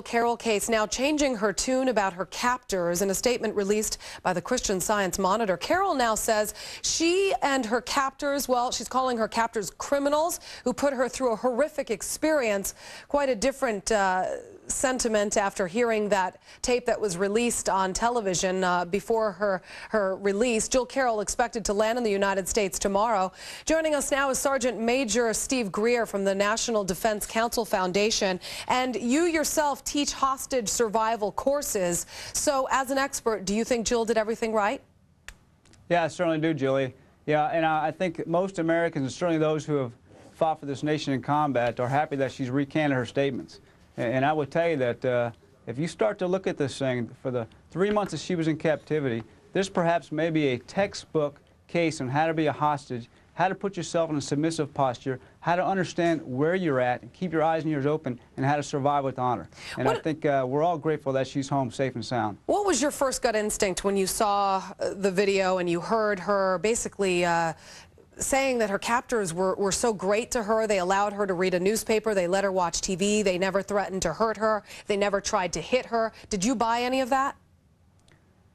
Carroll case now changing her tune about her captors. In a statement released by the Christian Science Monitor, Carroll now says she and her captors, well, she's calling her captors criminals who put her through a horrific experience. Quite a different sentiment after hearing that tape that was released on television before her release. Jill Carroll expected to land in the United States tomorrow. Joining us now is Sergeant Major Steve Greer from the National Defense Council Foundation. And you yourself teach hostage survival courses. So as an expert, do you think Jill did everything right? Yeah, I certainly do, Julie. Yeah, and I think most Americans, and certainly those who have fought for this nation in combat, are happy that she's recanted her statements. And I would tell you that if you start to look at this thing, for the 3 months that she was in captivity, this perhaps may be a textbook case on how to be a hostage, how to put yourself in a submissive posture, how to understand where you're at, and keep your eyes and ears open, and how to survive with honor. And I think we're all grateful that she's home safe and sound. What was your first gut instinct when you saw the video and you heard her basically saying that her captors were so great to her? They allowed her to read a newspaper, they let her watch TV, they never threatened to hurt her, they never tried to hit her. Did you buy any of that?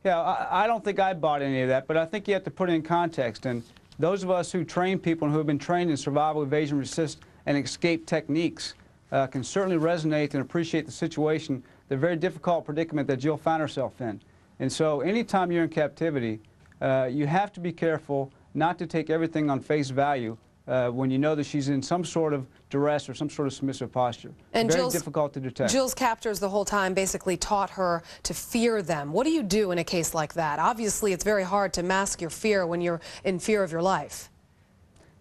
Yeah, I don't think I bought any of that, but I think you have to put it in context. And those of us who train people and who have been trained in survival, evasion, resist, and escape techniques can certainly resonate and appreciate the situation, the very difficult predicament that Jill found herself in. And so anytime you're in captivity, you have to be careful not to take everything on face value when you know that she's in some sort of duress or some sort of submissive posture. And very difficult to detect. Jill's captors the whole time basically taught her to fear them. What do you do in a case like that? Obviously, it's very hard to mask your fear when you're in fear of your life.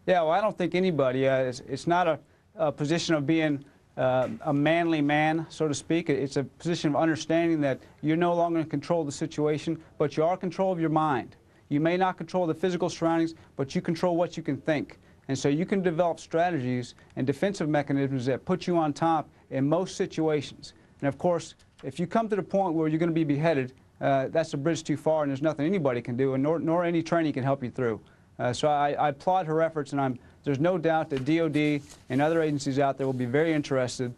Yeah, well, I don't think anybody, it's not a position of being a manly man, so to speak. It's a position of understanding that you're no longer in control of the situation, but you are in control of your mind. You may not control the physical surroundings, but you control what you can think. And so you can develop strategies and defensive mechanisms that put you on top in most situations. And of course, if you come to the point where you're going to be beheaded, that's a bridge too far, and there's nothing anybody can do, and nor any training can help you through. So I applaud her efforts, and there's no doubt that DOD and other agencies out there will be very interested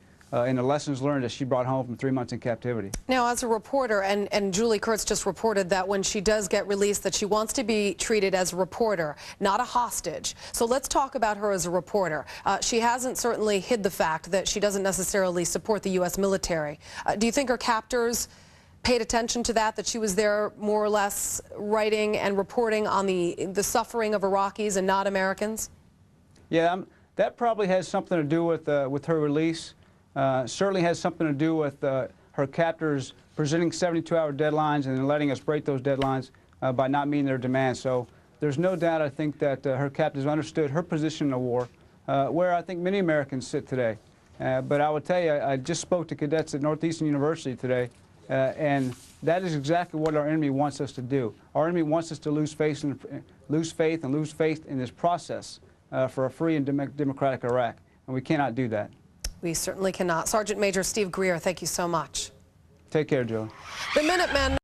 in the lessons learned that she brought home from 3 months in captivity. Now, as a reporter, and Julie Kurtz just reported that when she does get released, that she wants to be treated as a reporter, not a hostage. So let's talk about her as a reporter. She hasn't certainly hid the fact that she doesn't necessarily support the U.S. military. Do you think her captors paid attention to that she was there more or less writing and reporting on the suffering of Iraqis and not Americans? Yeah, that probably has something to do with her release. Certainly has something to do with her captors presenting 72-hour deadlines and then letting us break those deadlines by not meeting their demands. So there's no doubt, I think, that her captors understood her position in the war, where I think many Americans sit today. But I will tell you, I just spoke to cadets at Northeastern University today, and that is exactly what our enemy wants us to do. Our enemy wants us to lose faith and lose faith in this process for a free and democratic Iraq, and we cannot do that. We certainly cannot. Sergeant Major Steve Greer, thank you so much. Take care, Joe. The Minutemen